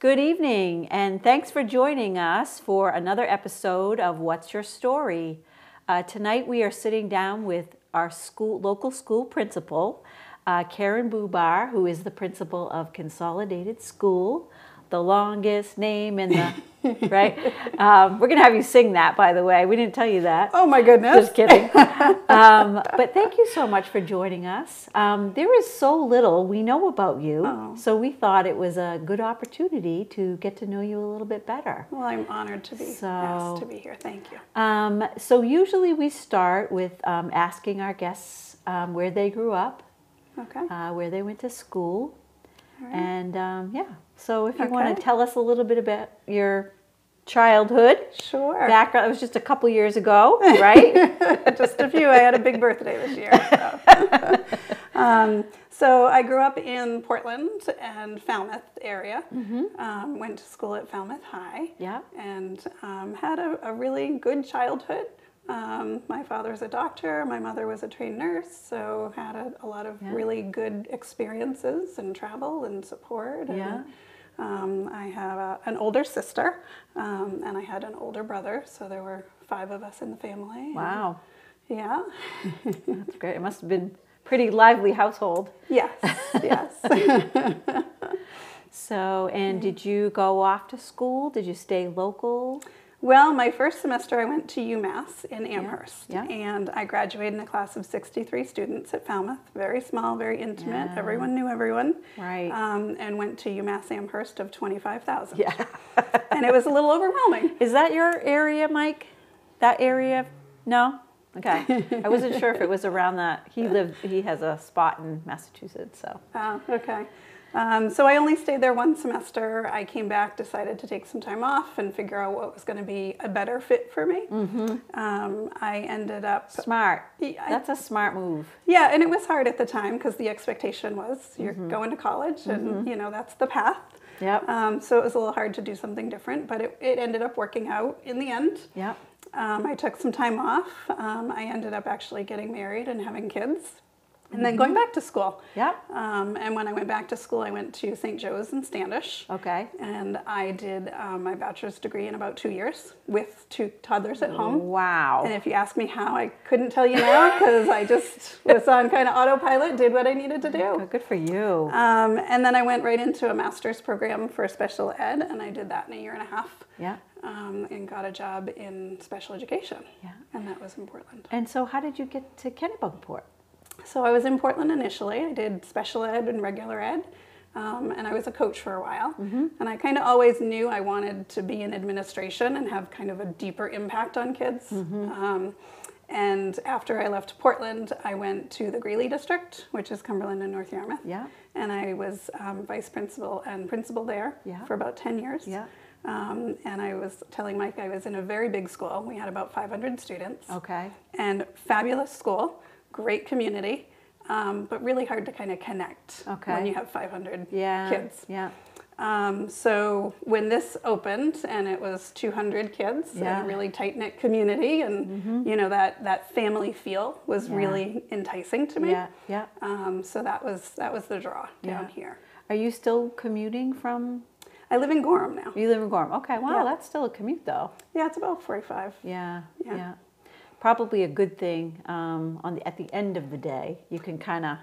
Good evening, and thanks for joining us for another episode of What's Your Story? Tonight we are sitting down with our local school principal, Karen Bubar, who is the principal of Consolidated School, the longest name in the, right? We're going to have you sing that, by the way. We didn't tell you that. Oh my goodness. Just kidding. But thank you so much for joining us. There is so little we know about you, so we thought it was a good opportunity to get to know you a little bit better. Well, I'm honored to be asked to be here. Thank you. So usually we start with asking our guests where they grew up, where they went to school, and so if you want to tell us a little bit about your childhood. Sure. Background, it was just a couple years ago, right? Just a few. I had a big birthday this year. So I grew up in Portland and Falmouth area. Went to school at Falmouth High. Yeah. And had a really good childhood. My father's a doctor, my mother was a trained nurse, so had a lot of really good experiences and travel and support. And, I have an older sister, and I had an older brother, so there were 5 of us in the family. Wow. Yeah. That's great. It must have been a pretty lively household. Yes, yes. So, and did you go off to school? Did you stay local? Well, my first semester I went to UMass in Amherst, and I graduated in a class of 63 students at Falmouth. Very small, very intimate. Everyone knew everyone. Right. And went to UMass Amherst of 25,000. Yeah. And it was a little overwhelming. Is that your area, Mike? That area? No? Okay. I wasn't sure if it was around that. He has a spot in Massachusetts, so. Oh, okay. So I only stayed there 1 semester. I came back, decided to take some time off and figure out what was going to be a better fit for me. I ended up... Smart. That's a smart move. Yeah, and it was hard at the time because the expectation was you're going to college and, you know, that's the path. Yep. So it was a little hard to do something different, but it ended up working out in the end. Yep. I took some time off. I ended up actually getting married and having kids. And then going back to school. Yep. And when I went back to school, I went to St. Joe's in Standish. Okay. And I did my bachelor's degree in about 2 years with 2 toddlers at home. Wow. And if you ask me how, I couldn't tell you now because I just was on kind of autopilot, did what I needed to do. Oh, good for you. And then I went right into a master's program for special ed, and I did that in a year and a half. Yeah. And got a job in special education. Yeah. And that was in Portland. And so how did you get to Kennebunkport? So I was in Portland initially. I did special ed and regular ed, and I was a coach for a while. And I kind of always knew I wanted to be in administration and have kind of a deeper impact on kids. And after I left Portland, I went to the Greeley District, which is Cumberland and North Yarmouth. Yeah. And I was vice principal and principal there for about 10 years. Yeah. And I was telling Mike I was in a very big school. We had about 500 students. Okay. And fabulous school. Great community, but really hard to kind of connect when you have 500 kids. Yeah. So when this opened and it was 200 kids in a really tight-knit community and you know that family feel was really enticing to me. Yeah. So that was the draw down here. Are you still commuting from? I live in Gorham now. You live in Gorham. Okay. Wow, that's still a commute though. Yeah, it's about 45. Yeah. Probably a good thing at the end of the day. You can kind of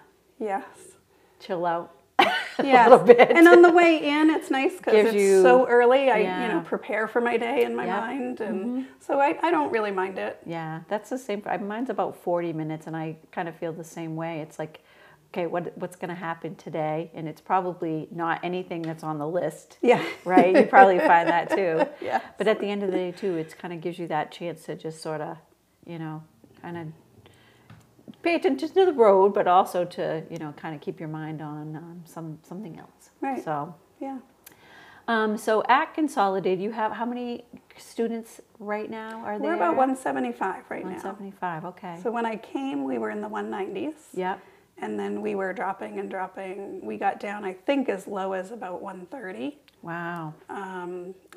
chill out a little bit. And on the way in, it's nice because it's so early. I prepare for my day in my mind, and so I don't really mind it. Yeah, that's the same. Mine's about 40 minutes, and I kind of feel the same way. It's like, okay, what's going to happen today? And it's probably not anything that's on the list. Yeah. Right? You probably find that too. Yeah. But at the end of the day too, it kind of gives you that chance to just sort of, you know, kind of pay attention to the road, but also to, you know, kind of keep your mind on something else. Right. So, yeah. So at Consolidated, you have how many students right now are there? We're about 175 right now. 175, okay. So when I came, we were in the 190s. Yep. And then we were dropping and dropping. We got down, I think, as low as about 130. Wow.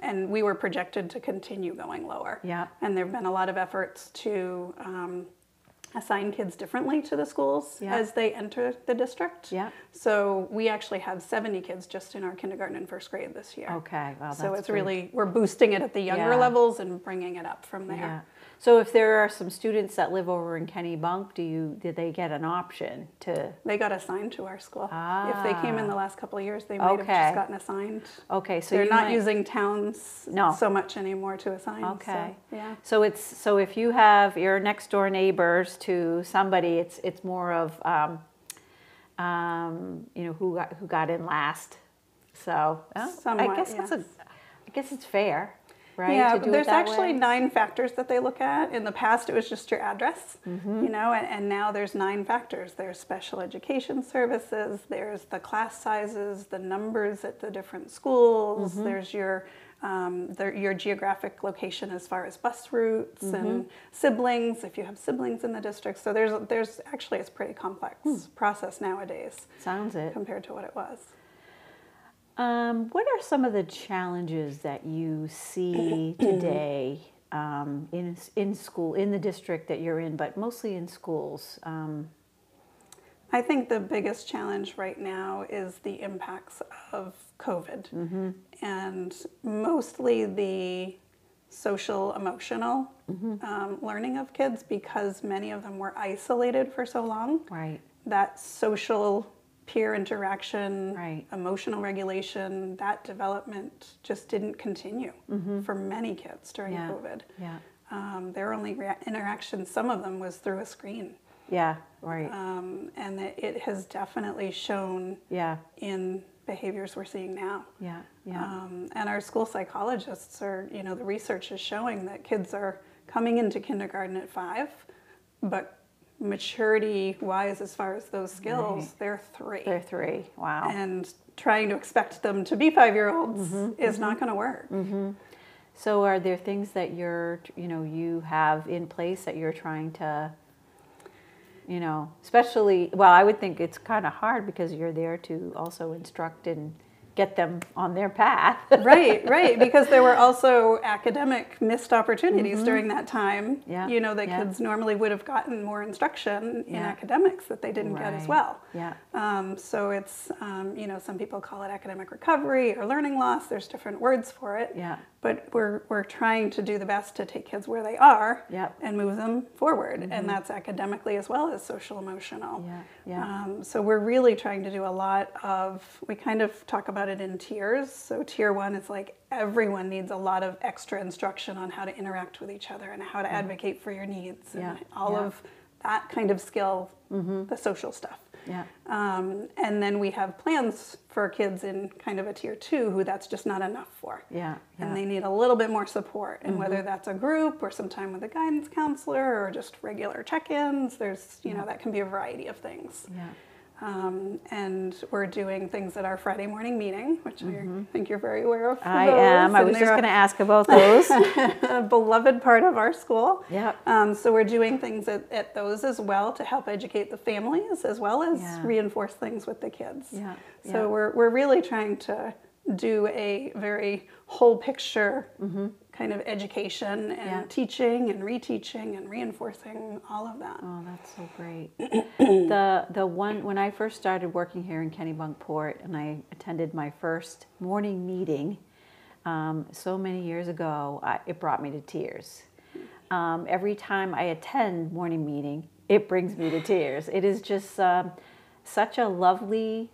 And we were projected to continue going lower. Yeah. And there have been a lot of efforts to assign kids differently to the schools as they enter the district. Yeah. So we actually have 70 kids just in our kindergarten and first grade this year. Okay, wow, so that's it's big. really, we're boosting it at the younger levels and bringing it up from there. Yeah. So if there are some students that live over in Kennebunk, did they get an option to? They got assigned to our school. If they came in the last couple of years, they might have Okay. just gotten assigned. Okay, so they're you not might- using towns No. so much anymore to assign. Okay. So, yeah. So if you have your next door neighbors to somebody, it's more of you know, who got in last. So Somewhat, I guess I guess it's fair, right? Yeah, to do there's it that actually way? 9 factors that they look at. In the past, it was just your address, you know, and now there's 9 factors. There's special education services, there's the class sizes, the numbers at the different schools, there's your geographic location as far as bus routes and siblings, if you have siblings in the district. So there's actually, it's a pretty complex process nowadays. Sounds it. Compared to what it was. What are some of the challenges that you see today in school, in the district that you're in, but mostly in schools? I think the biggest challenge right now is the impacts of COVID and mostly the social emotional learning of kids, because many of them were isolated for so long. Right. That social peer interaction, Right. emotional regulation, that development just didn't continue for many kids during COVID. Yeah. Their only interaction, some of them, was through a screen. Yeah. Right. And that it has definitely shown in behaviors we're seeing now. Yeah. Yeah. And our school psychologists are, you know, the research is showing that kids are coming into kindergarten at 5, but maturity-wise, as far as those skills, they're 3. They're 3. Wow. And trying to expect them to be 5-year-olds is not going to work. So are there things that you have in place that you're trying to, especially, well, I would think it's kind of hard because you're there to also instruct and get them on their path. Right, because there were also academic missed opportunities during that time. Yeah, You know, that kids normally would have gotten more instruction in academics that they didn't get as well. Yeah. So it's, some people call it academic recovery or learning loss. There's different words for it. Yeah. But we're trying to do the best to take kids where they are and move them forward. And that's academically as well as social emotional. So we're really trying to do a lot of, we kind of talk about it in tiers. So tier 1 is like everyone needs a lot of extra instruction on how to interact with each other and how to advocate for your needs and all of that kind of skill, the social stuff. Yeah. And then we have plans for kids in kind of a tier 2 who that's just not enough for. And they need a little bit more support. And whether that's a group or some time with a guidance counselor or just regular check-ins, there's, that can be a variety of things. And we're doing things at our Friday morning meeting, which I think you're very aware of. I am. I was just going to ask about those. A beloved part of our school. Yeah. So we're doing things at those as well to help educate the families as well as reinforce things with the kids. So we're really trying to do a very whole picture kind of education and teaching and reteaching and reinforcing all of that. Oh, that's so great. The one, when I first started working here in Kennebunkport and I attended my first morning meeting so many years ago, it brought me to tears. Every time I attend morning meeting, it brings me to tears. It is just such a lovely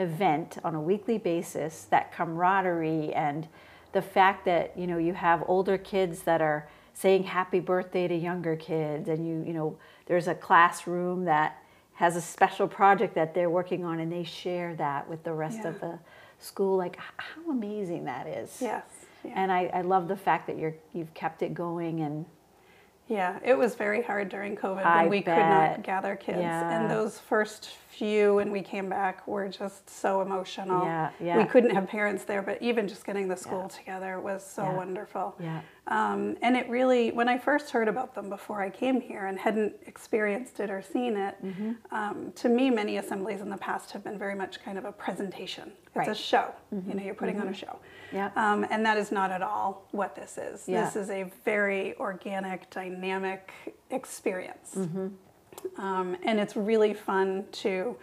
event on a weekly basis, that camaraderie and the fact that you have older kids that are saying happy birthday to younger kids, and you there's a classroom that has a special project that they're working on and they share that with the rest of the school. Like, how amazing that is. Yes. And I love the fact that you've kept it going. And yeah, it was very hard during COVID when we could not gather kids. And those first few when we came back were just so emotional. We couldn't have parents there, but even just getting the school together was so wonderful. And it really, when I first heard about them before I came here and hadn't experienced it or seen it, to me, many assemblies in the past have been very much kind of a presentation. It's a show. You know, you're putting on a show. Yeah. And that is not at all what this is. Yeah. This is a very organic, dynamic experience. And it's really fun to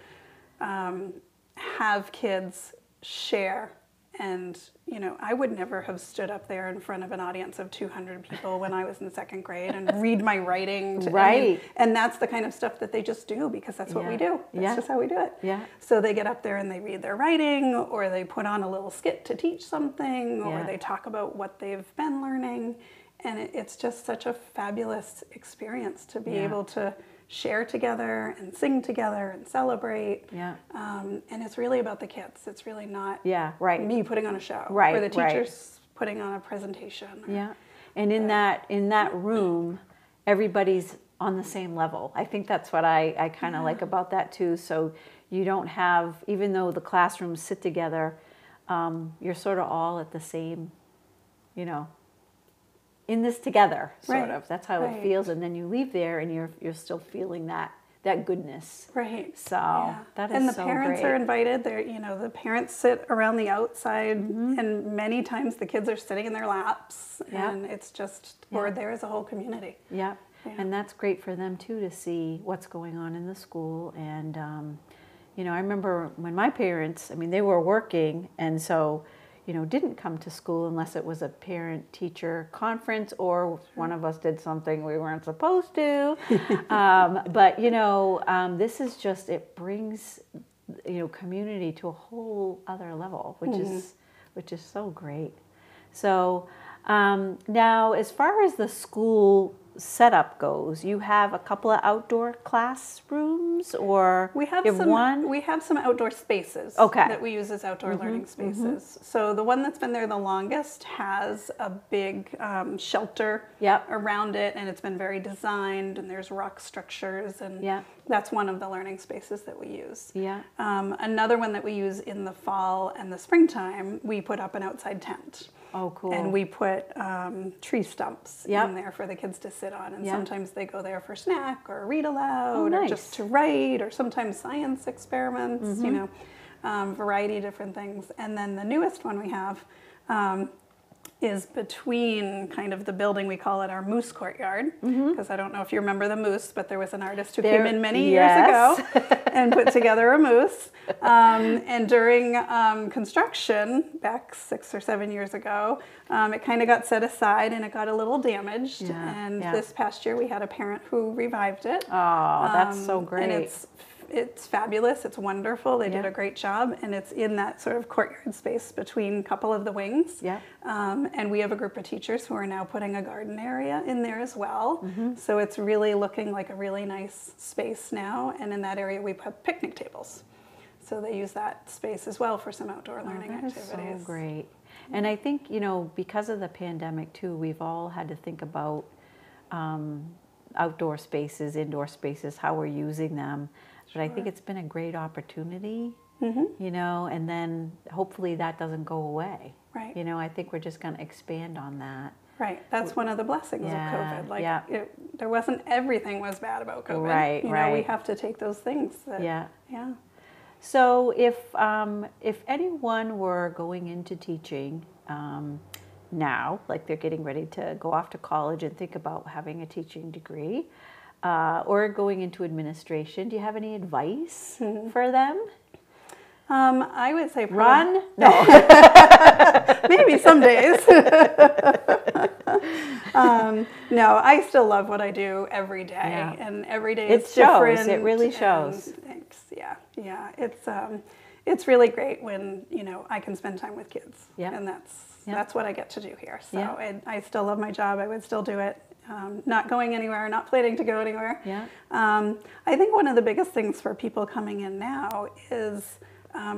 have kids share. And, you know, I would never have stood up there in front of an audience of 200 people when I was in 2nd grade and read my writing. And that's the kind of stuff that they just do because that's what we do. That's just how we do it. Yeah. So they get up there and they read their writing, or they put on a little skit to teach something, or they talk about what they've been learning. And it's just such a fabulous experience to be able to share together and sing together and celebrate. And it's really about the kids. It's really not me putting on a show or the teachers putting on a presentation. And in that room, everybody's on the same level. I think that's what I kind of like about that too. So you don't have, even though the classrooms sit together, you're sort of all at the same, you know, in this together, sort of. That's how it feels, and then you leave there, and you're still feeling that goodness. So that is and the so parents great. are invited. They're, you know, the parents sit around the outside, and many times the kids are sitting in their laps, and it's just, or there is a whole community. And that's great for them too to see what's going on in the school. And you know, I remember when my parents, I mean, they were working, and so, you know, didn't come to school unless it was a parent-teacher conference or one of us did something we weren't supposed to. But, you know, this is just, it brings, you know, community to a whole other level, which is so great. So now, as far as the school setup goes, you have a couple of outdoor classrooms, or we have some outdoor spaces that we use as outdoor learning spaces. So the one that's been there the longest has a big shelter around it, and it's been very designed, and there's rock structures, and that's one of the learning spaces that we use. Another one that we use in the fall and the springtime, we put up an outside tent. Oh, cool. And we put tree stumps in there for the kids to sit on. And sometimes they go there for snack or read aloud or just to write, or sometimes science experiments, you know, variety of different things. And then the newest one we have is between kind of the building, we call it our moose courtyard, because I don't know if you remember the moose, but there was an artist who came in many years ago and put together a moose. And during construction, back 6 or 7 years ago, it kind of got set aside and it got a little damaged. And this past year we had a parent who revived it. Oh, that's so great. And it's fabulous. It's wonderful. They did a great job, and it's in that sort of courtyard space between a couple of the wings. And we have a group of teachers who are now putting a garden area in there as well. So it's really looking like a really nice space now. And in that area, we put picnic tables. So they use that space as well for some outdoor learning activities. So great. And I think, you know, because of the pandemic too, we've all had to think about outdoor spaces, indoor spaces, how we're using them. But I think it's been a great opportunity, you know, and then hopefully that doesn't go away. You know, I think we're just going to expand on that. That's one of the blessings of COVID. Like, there wasn't, everything was bad about COVID. You know, we have to take those things. That, So if anyone were going into teaching now, like they're getting ready to go off to college and think about having a teaching degree, or going into administration, do you have any advice for them? I would say run. No, maybe some days. No, I still love what I do every day, and every day is different. It really shows. Thanks. It's really great when, you know, I can spend time with kids, and that's what I get to do here. So I still love my job. I would still do it. Not going anywhere, not planning to go anywhere. I think one of the biggest things for people coming in now is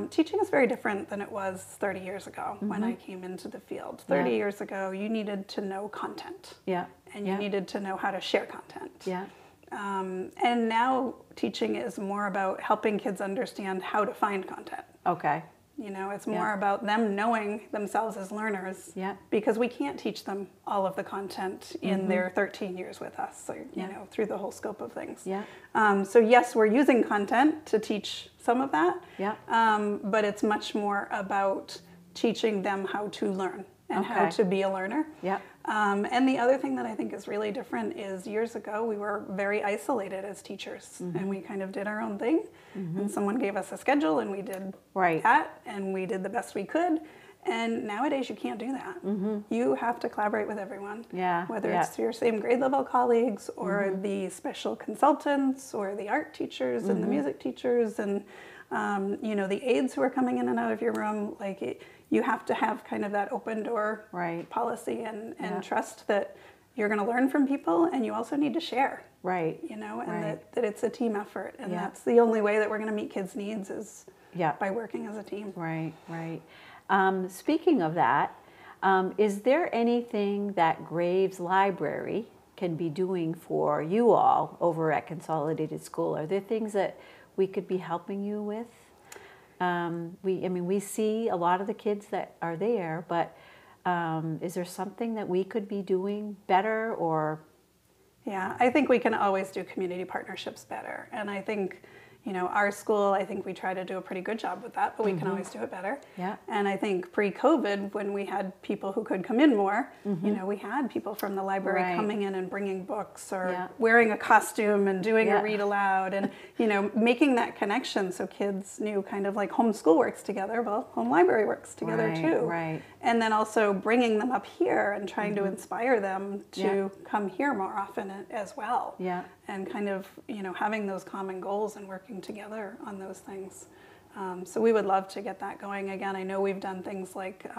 teaching is very different than it was 30 years ago when I came into the field. 30 years ago, you needed to know content. And you needed to know how to share content. And now teaching is more about helping kids understand how to find content. You know, it's more about them knowing themselves as learners, because we can't teach them all of the content in their 13 years with us, so, you know, through the whole scope of things. So yes, we're using content to teach some of that, but it's much more about teaching them how to learn and how to be a learner. And the other thing that I think is really different is years ago we were very isolated as teachers, and we kind of did our own thing, and someone gave us a schedule and we did that, and we did the best we could. And nowadays you can't do that. You have to collaborate with everyone, whether it's your same grade level colleagues or the special consultants or the art teachers and the music teachers and you know, the aides who are coming in and out of your room. Like you have to have kind of that open door policy and trust that you're going to learn from people, and you also need to share. You know, and that it's a team effort, and that's the only way that we're going to meet kids' needs is by working as a team. Speaking of that, is there anything that Graves Library can be doing for you all over at Consolidated School? Are there things that we could be helping you with? I mean, we see a lot of the kids that are there, but is there something that we could be doing better? Or yeah, I think we can always do community partnerships better, and I think, you know, our school, I think we try to do a pretty good job with that, but we can always do it better. And I think pre-COVID, when we had people who could come in more, you know, we had people from the library coming in and bringing books or wearing a costume and doing a read aloud and, you know, making that connection so kids knew kind of like homeschool works together, well, home library works together too. And then also bringing them up here and trying to inspire them to come here more often as well. And kind of, you know, having those common goals and working together on those things. So we would love to get that going again. I know we've done things like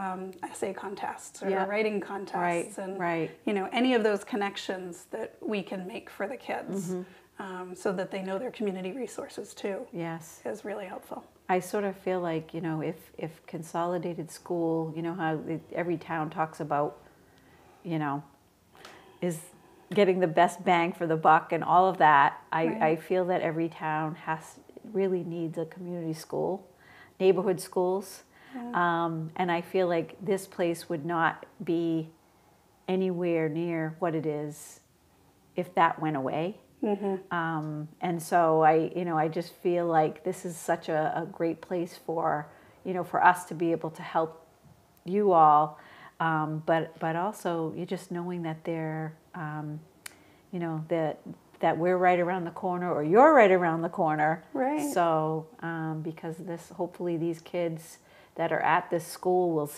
essay contests or writing contests and you know, any of those connections that we can make for the kids so that they know their community resources too is really helpful. I sort of feel like, you know, if Consolidated School, you know how every town talks about, you know, is getting the best bang for the buck and all of that, I feel that every town really needs a community school, neighborhood schools. And I feel like this place would not be anywhere near what it is if that went away. And so I just feel like this is such a great place for, you know, for us to be able to help you all, but also you just knowing that they're, you know, that we're right around the corner, or you're right around the corner. So because hopefully these kids that are at this school will,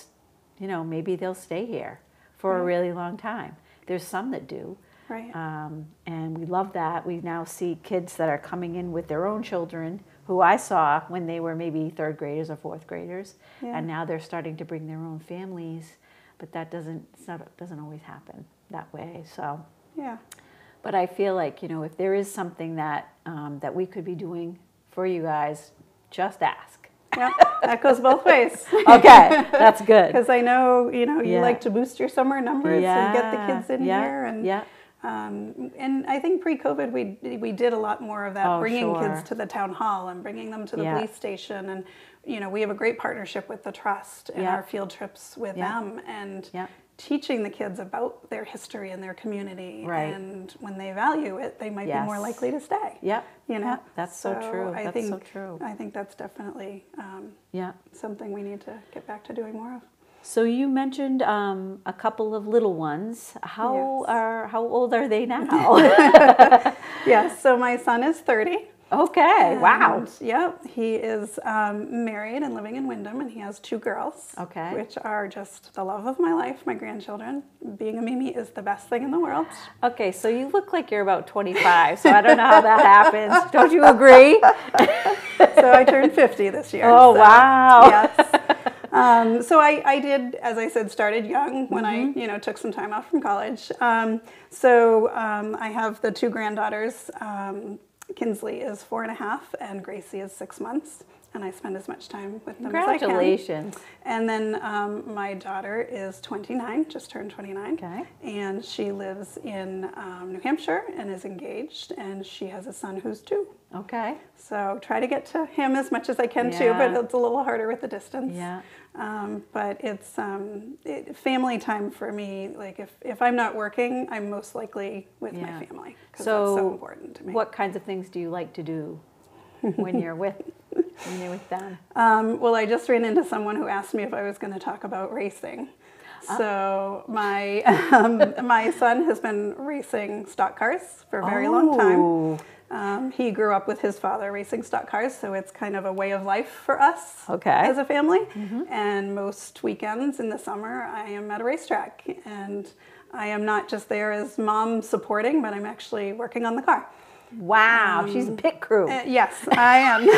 you know, maybe they'll stay here for a really long time. There's some that do. And we love that. We now see kids that are coming in with their own children who I saw when they were maybe third graders or fourth graders, and now they're starting to bring their own families, but that doesn't always happen that way. So but I feel like, you know, if there is something that that we could be doing for you guys, just ask. That goes both ways. Okay, that's good. Because I know, you know, you like to boost your summer numbers and get the kids in here. And I think pre-COVID we did a lot more of that, bringing kids to the town hall and bringing them to the police station. And, you know, we have a great partnership with the Trust and our field trips with them. And teaching the kids about their history and their community, and when they value it, they might be more likely to stay. You know, that's so true. That's so true. I think that's definitely something we need to get back to doing more of. So you mentioned a couple of little ones. How old are they now? Yes, so my son is 30. Okay, wow. Yep, he is married and living in Wyndham, and he has 2 girls, which are just the love of my life, my grandchildren. Being a Mimi is the best thing in the world. Okay, so you look like you're about 25, so I don't know how that happens. Don't you agree? So I turned 50 this year. Oh, so, wow. Yes. So I did, as I said, started young when I, you know, took some time off from college. So I have the 2 granddaughters. Kinsley is 4.5 and Gracie is 6 months. and I spend as much time with them as I can. Congratulations. And then my daughter is 29, just turned 29. Okay. And she lives in New Hampshire and is engaged, and she has a son who's 2. Okay. So try to get to him as much as I can too, but it's a little harder with the distance. Yeah. But it's family time for me. Like if I'm not working, I'm most likely with my family, because that's so important to me. What kinds of things do you like to do when you're with them? Well, I just ran into someone who asked me if I was going to talk about racing. So my my son has been racing stock cars for a very long time. He grew up with his father racing stock cars, so it's kind of a way of life for us as a family. And most weekends in the summer, I am at a racetrack, and I am not just there as mom supporting, but I'm actually working on the car. Wow, she's a pit crew. Yes, I am.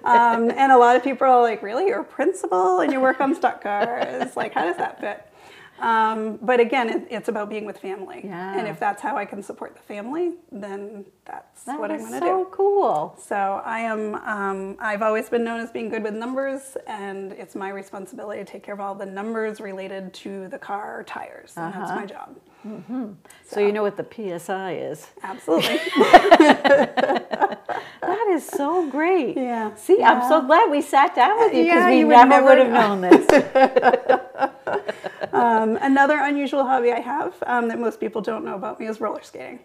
And a lot of people are like, really, you're a principal and you work on stock cars? Like, how does that fit? But again, it's about being with family. Yeah. And if that's how I can support the family, then that's what I'm going to do. So cool. So I am, I've always been known as being good with numbers, and it's my responsibility to take care of all the numbers related to the car tires. And that's my job. So you know what the PSI is. Absolutely. That is so great. Yeah. See, I'm so glad we sat down with you, because we you never would have known this. Another unusual hobby I have that most people don't know about me is roller skating.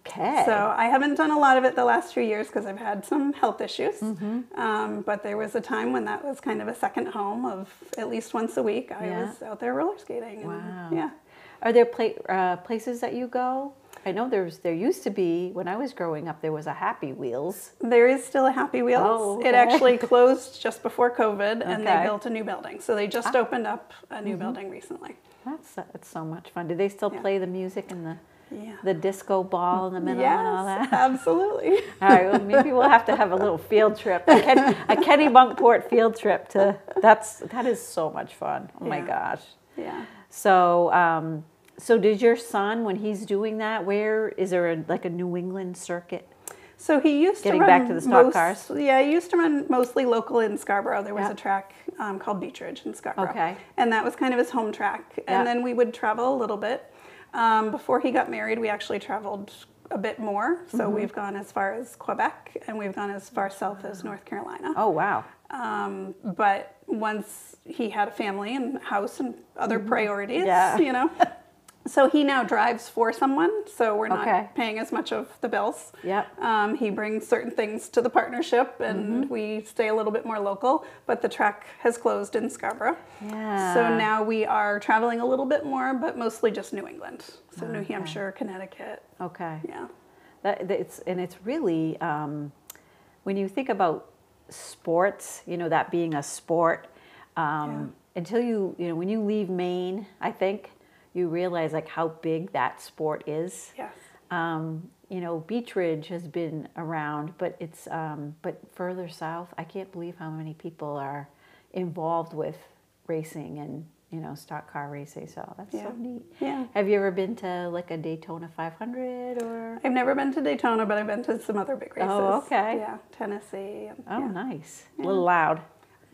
Okay. So I haven't done a lot of it the last few years because I've had some health issues. But there was a time when that was kind of a second home of at least once a week. I was out there roller skating. And, wow. Yeah. Are there places that you go? I know there used to be, when I was growing up, there was a Happy Wheels. There is still a Happy Wheels. Oh, okay. It actually closed just before COVID, and they built a new building. So they just opened up a new building recently. That's so much fun. Do they still play the music and Yeah. the disco ball in the middle Yes, and all that? Absolutely. All right, well, maybe we'll have to have a little field trip, a Kennebunkport field trip. That is so much fun. Oh my gosh. Yeah. So, so did your son, when he's doing that, where is there a New England circuit? So he used Getting to run back to the stock cars? Yeah, he used to run mostly local in Scarborough. There was a track called Beach Ridge in Scarborough. Okay. And that was kind of his home track. And then we would travel a little bit. Before he got married, we actually traveled a bit more. So we've gone as far as Quebec, and we've gone as far south as North Carolina. Oh, wow. But once he had a family and house and other priorities, you know. So he now drives for someone, so we're not paying as much of the bills. Yep. He brings certain things to the partnership, and we stay a little bit more local, but the track has closed in Scarborough. Yeah. So now we are traveling a little bit more, but mostly just New England. So New Hampshire, Connecticut. Okay. Yeah. It's really, when you think about sports, that being a sport, until when you leave Maine, I think, you realize how big that sport is. Yes. Beach Ridge has been around, but it's but further south, I can't believe how many people are involved with racing and stock car racing. So that's so neat. Yeah. Have you ever been to a Daytona 500 or? I've never been to Daytona, but I've been to some other big races. Oh, okay. Yeah, Tennessee. And, nice. Yeah. A little loud.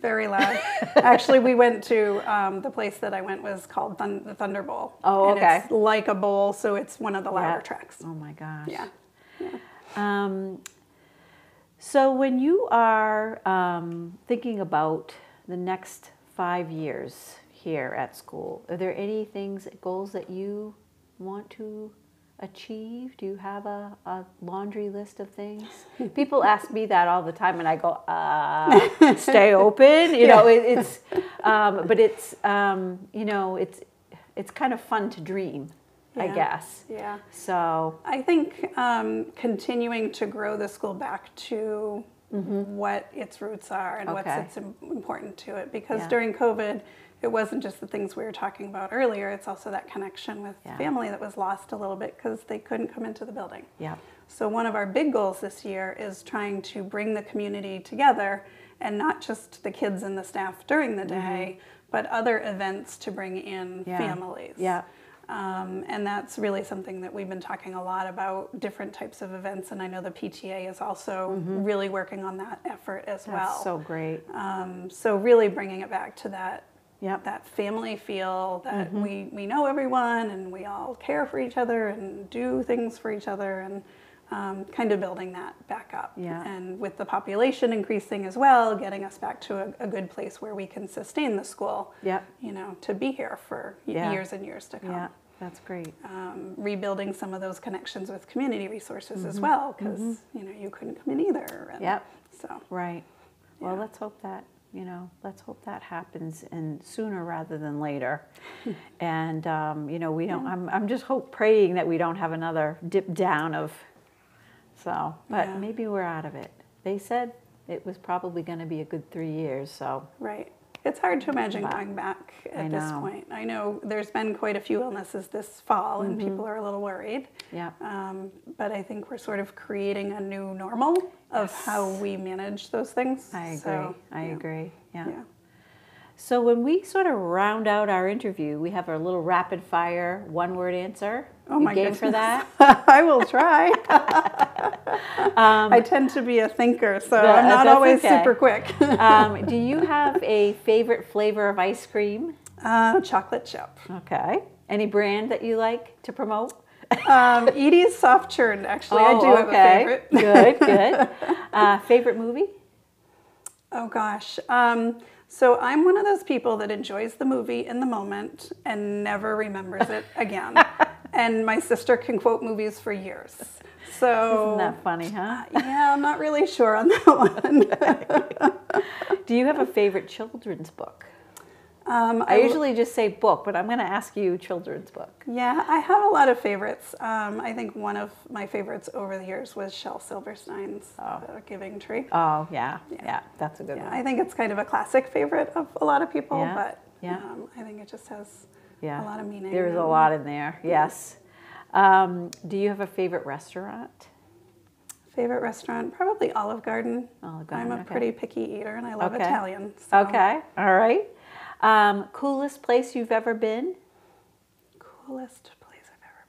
Very loud. Actually, we went to, the place that I went was called the Thunder Bowl. Oh, okay. And it's like a bowl, so it's one of the louder tracks. Oh my gosh. Yeah. So when you are thinking about the next 5 years here at school, are there any goals that you want to achieve? Do you have a laundry list of things? People ask me that all the time, and I go, stay open. But it's kind of fun to dream, I guess. Yeah. So I think continuing to grow the school back to what its roots are and what's important to it, because during COVID, it wasn't just the things we were talking about earlier, it's also that connection with family that was lost a little bit because they couldn't come into the building. Yeah. So one of our big goals this year is trying to bring the community together, and not just the kids and the staff during the day, but other events to bring in families. Yeah. And that's really something that we've been talking a lot about, different types of events. And I know the PTA is also really working on that effort as well. That's so great. So really bringing it back to that, Yep. that family feel that we know everyone and we all care for each other and do things for each other, and kind of building that back up. Yeah. And with the population increasing as well, getting us back to a good place where we can sustain the school, Yep. you know, to be here for years and years to come. Yeah, that's great. Rebuilding some of those connections with community resources as well, because you know, you couldn't come in either. And Yep. So Right. Well, let's hope that, you know, let's hope that happens, and sooner rather than later. And you know, we don't. I'm just praying that we don't have another dip down of. So, but maybe we're out of it. They said it was probably going to be a good 3 years. So. right. It's hard to imagine going back at this point. I know there's been quite a few illnesses this fall, and people are a little worried. Yeah. But I think we're sort of creating a new normal of how we manage those things. I agree. So, I agree. Yeah. Yeah. So when we sort of round out our interview, we have our little rapid fire one-word answer. Oh my game goodness. for that? I will try. I tend to be a thinker, so I'm not always super quick. Do you have a favorite flavor of ice cream? Chocolate chip. Okay. Any brand that you like to promote? Edie's soft churned, actually. I do have a favorite. Good, good. Favorite movie? Oh gosh. So I'm one of those people that enjoys the movie in the moment and never remembers it again. And my sister can quote movies for years. So isn't that funny, huh? Yeah, I'm not really sure on that one. Do you have a favorite children's book? I usually just say book, but I'm going to ask you children's book. Yeah, I have a lot of favorites. I think one of my favorites over the years was Shel Silverstein's Giving Tree. Oh, yeah, that's a good one. I think it's kind of a classic favorite of a lot of people, but I think it just has a lot of meaning. There's a lot in there, yes. Do you have a favorite restaurant? Favorite restaurant? Probably Olive Garden. Olive Garden, I'm a pretty picky eater, and I love Okay. Italian. So. Okay, all right. Coolest place you've ever been? Coolest place I've ever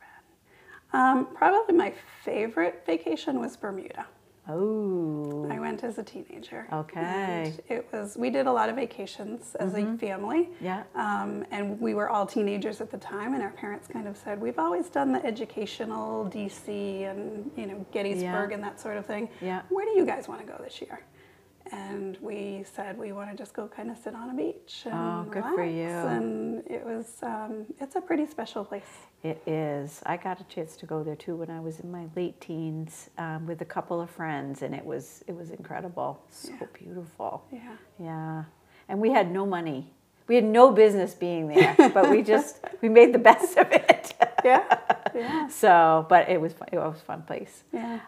been. Probably my favorite vacation was Bermuda. Oh. I went as a teenager. Okay. And we did a lot of vacations as a family. Yeah. And we were all teenagers at the time, and our parents kind of said, we've always done the educational DC and, you know, Gettysburg and that sort of thing. Yeah. Where do you guys want to go this year? And we said we want to just go kind of sit on a beach and good relax. for you. And it was, it's a pretty special place. It is. I got a chance to go there too when I was in my late teens with a couple of friends, and it was incredible. So beautiful. Yeah. Yeah. And we had no money. We had no business being there, but we made the best of it. Yeah. Yeah. So, but it was a fun place. Yeah.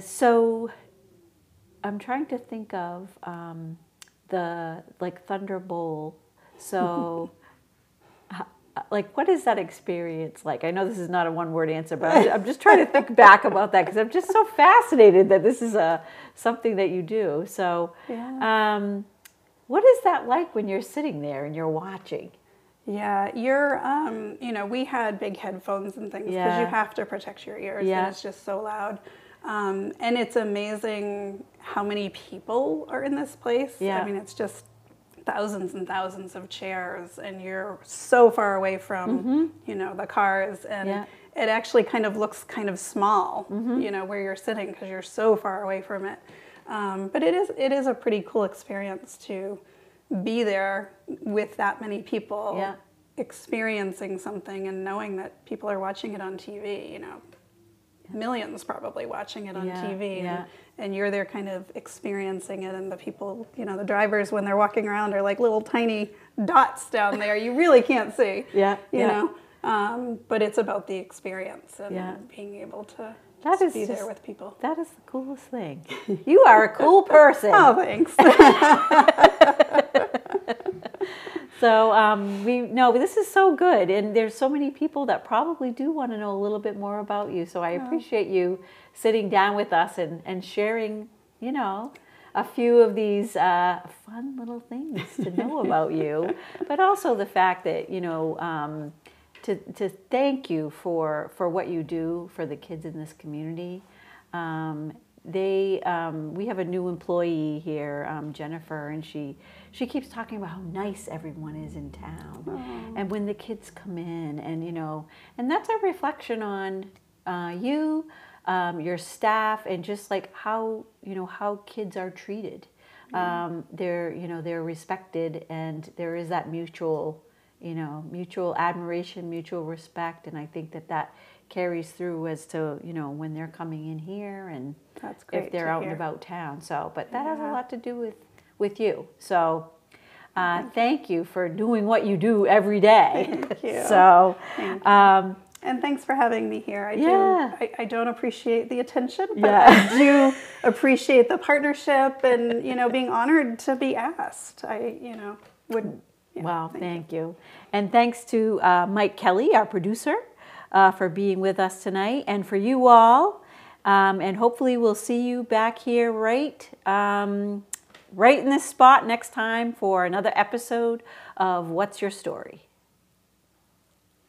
So I'm trying to think of the Thunder Bowl. So what is that experience like? I know this is not a one-word answer, but I'm just trying to think back about that because I'm just so fascinated that this is something that you do. So what is that like when you're sitting there and you're watching? Yeah, you know, we had big headphones and things because you have to protect your ears and it's just so loud. And it's amazing how many people are in this place. Yeah. I mean, it's just thousands and thousands of chairs, and you're so far away from, you know, the cars. And it actually kind of looks kind of small, you know, where you're sitting because you're so far away from it. But it is a pretty cool experience to be there with that many people experiencing something and knowing that people are watching it on TV, you know. Millions probably watching it on TV, and you're there kind of experiencing it, and the people, you know, the drivers when they're walking around are like little tiny dots down there you really can't see, you know, but it's about the experience and being able to be there with people. That is the coolest thing. You are a cool person. Oh, thanks. So this is so good, and there's so many people that probably do want to know a little bit more about you. So I appreciate you sitting down with us and sharing, you know, a few of these fun little things to know about you, but also the fact that, you know, to thank you for what you do for the kids in this community. We have a new employee here, Jennifer, and she keeps talking about how nice everyone is in town. Aww. And when the kids come in, and you know, and that's a reflection on you, your staff, and just like how, you know, how kids are treated. They're respected, and there is that mutual, you know, mutual admiration, mutual respect, and I think that carries through as to, you know, when they're coming in here and That's great if they're to out hear. and about town. So, but that has a Yeah. lot to do with you. So, thank you for doing what you do every day. Thank you. So, Thank you. And thanks for having me here. I don't appreciate the attention, but Yeah. I do appreciate the partnership and, you know, being honored to be asked. Wow, thank you. And thanks to Mike Kelly, our producer, for being with us tonight, and for you all. And hopefully we'll see you back here right in this spot next time for another episode of What's Your Story?